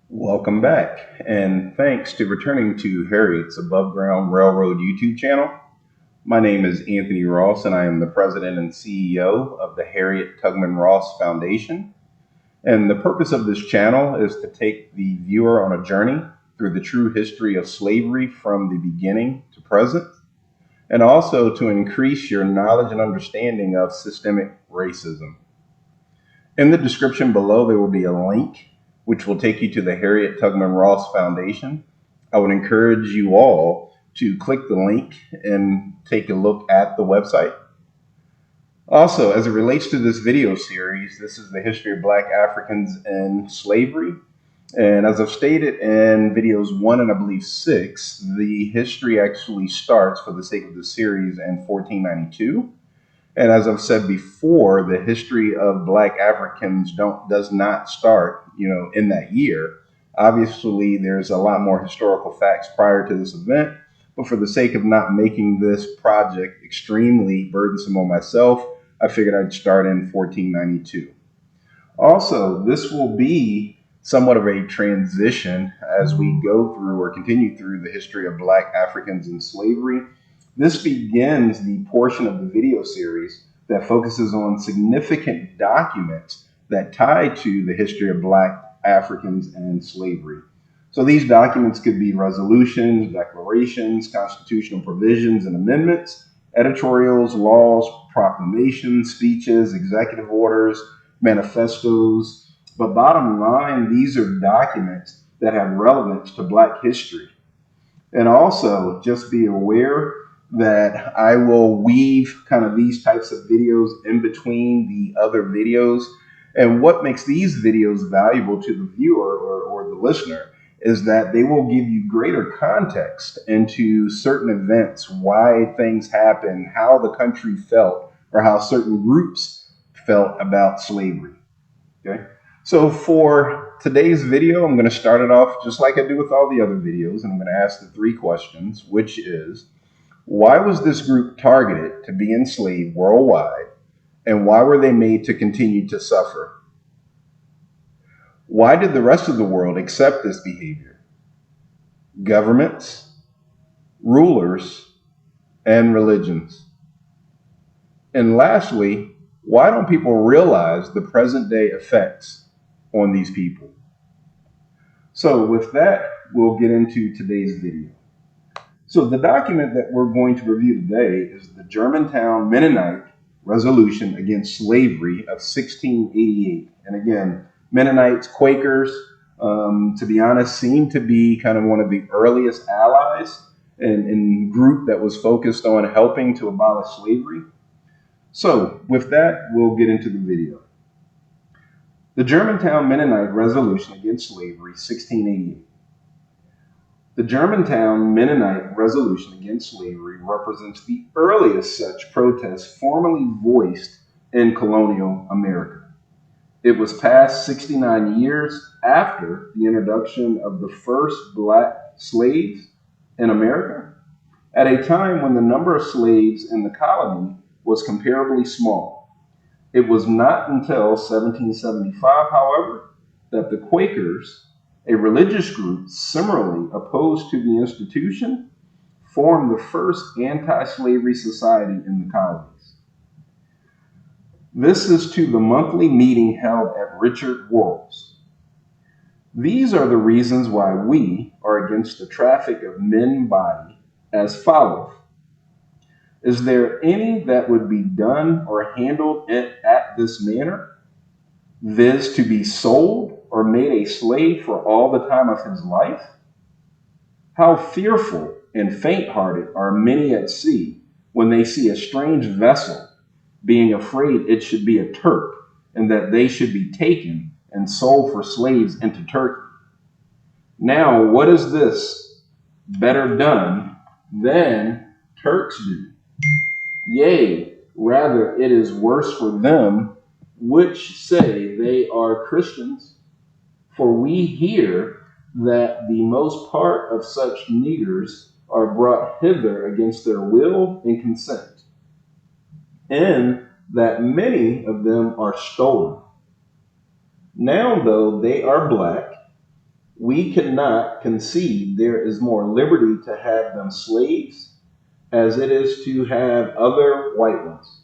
Welcome back, and thanks to returning to Harriet's Above Ground Railroad YouTube channel. My name is Anthony Ross, and I am the president and CEO of the Harriet Tubman Ross Foundation. And the purpose of this channel is to take the viewer on a journey through the true history of slavery from the beginning to present, and also to increase your knowledge and understanding of systemic racism. In the description below, there will be a link which will take you to the Harriet Tubman Ross Foundation. I would encourage you all to click the link and take a look at the website. Also, as it relates to this video series, this is the history of Black Africans in slavery. And as I've stated in videos 1 and I believe 6, the history actually starts, for the sake of the series, in 1492. And as I've said before, the history of Black Africans does not start, in that year. Obviously, there's a lot more historical facts prior to this event, but for the sake of not making this project extremely burdensome on myself, I figured I'd start in 1492. Also, this will be somewhat of a transition as we go through or continue through the history of Black Africans in slavery. This begins the portion of the video series that focuses on significant documents that tie to the history of Black Africans and slavery. So these documents could be resolutions, declarations, constitutional provisions and amendments, editorials, laws, proclamations, speeches, executive orders, manifestos. But bottom line, these are documents that have relevance to Black history. And also, just be aware that I will weave kind of these types of videos in between the other videos. And what makes these videos valuable to the viewer or the listener is that they will give you greater context into certain events, why things happen, how the country felt, or how certain groups felt about slavery. Okay? So for today's video, I'm going to start it off just like I do with all the other videos, and I'm going to ask the 3 questions, which is, why was this group targeted to be enslaved worldwide, and why were they made to continue to suffer? Why did the rest of the world accept this behavior? Governments, rulers, and religions. And lastly, why don't people realize the present day effects on these people? So with that, we'll get into today's video. So the document that we're going to review today is the Germantown Mennonite Resolution Against Slavery of 1688. And again, Mennonites, Quakers, to be honest, seem to be kind of one of the earliest allies and group that was focused on helping to abolish slavery. So with that, we'll get into the video. The Germantown Mennonite Resolution Against Slavery, 1688. The Germantown Mennonite Resolution Against Slavery represents the earliest such protest formally voiced in colonial America. It was passed 69 years after the introduction of the first Black slaves in America, at a time when the number of slaves in the colony was comparably small. It was not until 1775, however, that the Quakers, a religious group similarly opposed to the institution, formed the first anti-slavery society in the colonies. This is to the monthly meeting held at Richard Worrell's. These are the reasons why we are against the traffic of men body as followeth. Is there any that would be done or handled at this manner, viz. To be sold or made a slave for all the time of his life? How fearful and faint-hearted are many at sea when they see a strange vessel, being afraid it should be a Turk, and that they should be taken and sold for slaves into Turkey. Now, what is this better done than Turks do? Yea, rather it is worse for them which say they are Christians. For we hear that the most part of such niggers are brought hither against their will and consent, and that many of them are stolen. Now, though they are black, We cannot concede there is more liberty to have them slaves as it is to have other white ones.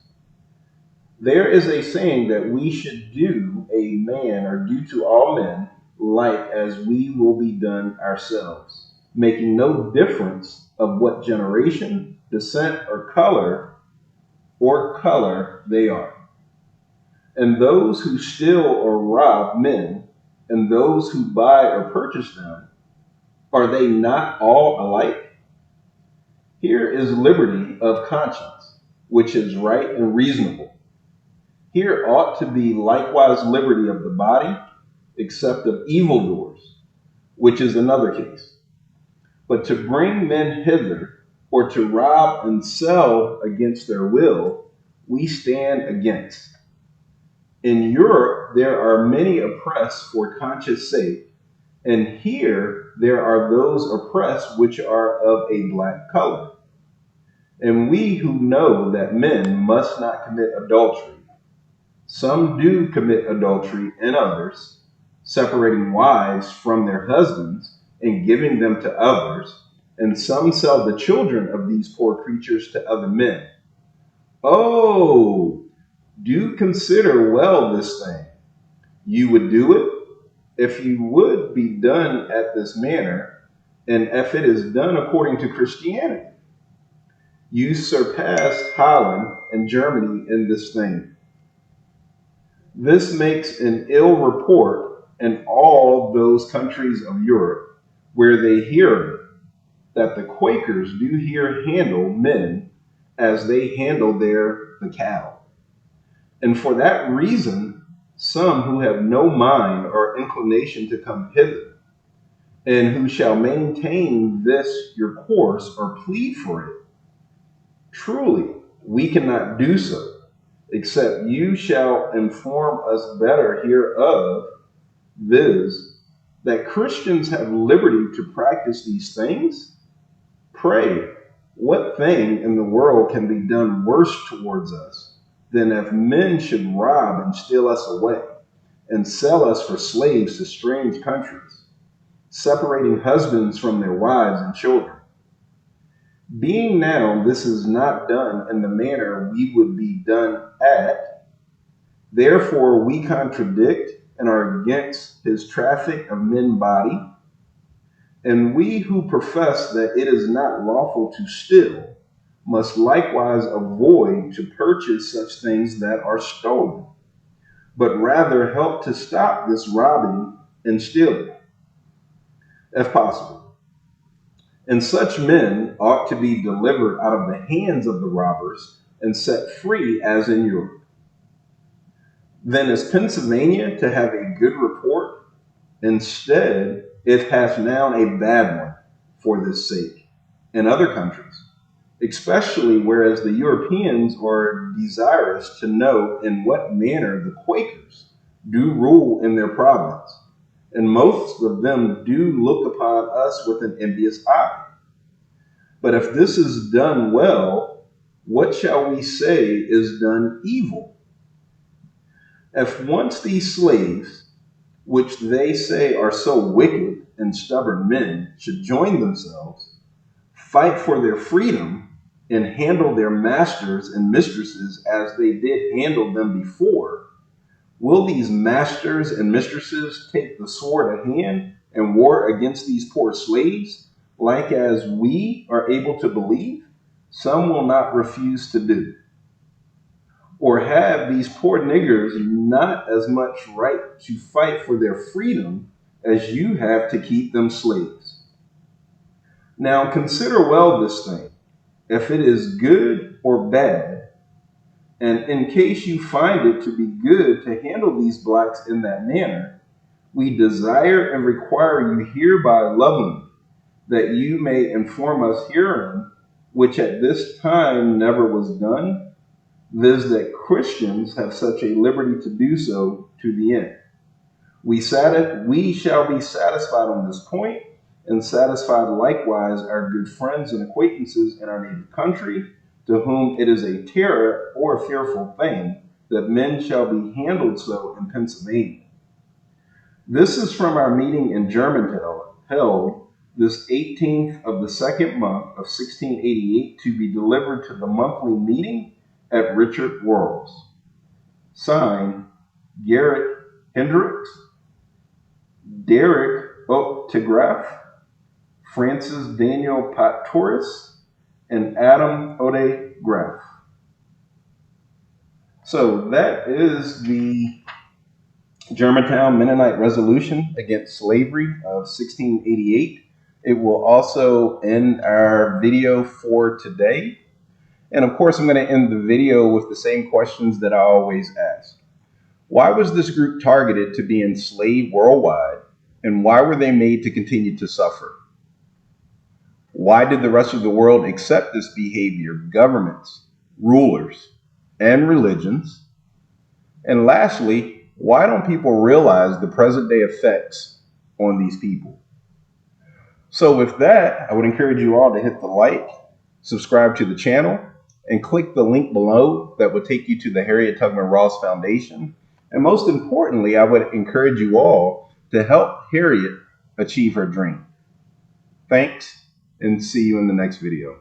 There is a saying that we should do a man or do to all men like as we will be done ourselves, making no difference of what generation, descent, or color they are. And those who steal or rob men, and those who buy or purchase them, are they not all alike? Here is liberty of conscience, which is right and reasonable. Here ought to be likewise liberty of the body, except of evildoers, which is another case. But to bring men hither, or to rob and sell against their will, we stand against. In Europe, there are many oppressed for conscience sake, and here there are those oppressed which are of a black color. And we who know that men must not commit adultery, some do commit adultery in others, separating wives from their husbands and giving them to others, and some sell the children of these poor creatures to other men. Oh, do consider well this thing. You would do it if you would be done at this manner, and if it is done according to Christianity. You surpass Holland and Germany in this thing. This makes an ill report in all those countries of Europe where they hear of it, that the Quakers do here handle men as they handle the cow. And for that reason, some who have no mind or inclination to come hither, and who shall maintain this your course or plead for it, truly we cannot do so, except you shall inform us better hereof, viz., that Christians have liberty to practice these things? Pray, what thing in the world can be done worse towards us than if men should rob and steal us away, and sell us for slaves to strange countries, separating husbands from their wives and children? Being now this is not done in the manner we would be done at, therefore we contradict and are against his traffic of men body. And we who profess that it is not lawful to steal must likewise avoid to purchase such things that are stolen, but rather help to stop this robbing and stealing, if possible. And such men ought to be delivered out of the hands of the robbers and set free as in Europe. Then is Pennsylvania to have a good report? Instead, it hath now a bad one for this sake in other countries, especially whereas the Europeans are desirous to know in what manner the Quakers do rule in their province, and most of them do look upon us with an envious eye. But if this is done well, what shall we say is done evil? If once these slaves, which they say are so wicked and stubborn men, should join themselves, fight for their freedom, and handle their masters and mistresses as they did handle them before, will these masters and mistresses take the sword at hand and war against these poor slaves, like as we are able to believe? Some will not refuse to do. Or have these poor niggers not as much right to fight for their freedom as you have to keep them slaves? Now consider well this thing, if it is good or bad, and in case you find it to be good to handle these blacks in that manner, we desire and require you hereby lovingly, that you may inform us herein, which at this time never was done, viz., that Christians have such a liberty to do so to the end. We shall be satisfied on this point, and satisfied likewise our good friends and acquaintances in our native country, to whom it is a terror or fearful thing that men shall be handled so in Pennsylvania. This is from our meeting in Germantown, held this 18th of the second month of 1688, to be delivered to the monthly meeting at Richard Worrell's. Signed, Garrett Hendricks, Derek Tigraff, Francis Daniel Pattoris, and Adam Ode Graff. So that is the Germantown Mennonite Resolution against slavery of 1688. It will also end our video for today. And of course, I'm going to end the video with the same questions that I always ask. Why was this group targeted to be enslaved worldwide? And why were they made to continue to suffer? Why did the rest of the world accept this behavior? Governments, rulers, and religions. And lastly, why don't people realize the present day effects on these people? So with that, I would encourage you all to hit the like, subscribe to the channel, and click the link below that will take you to the Harriet Tubman Ross Foundation. And most importantly, I would encourage you all to help Harriet achieve her dream. Thanks, and see you in the next video.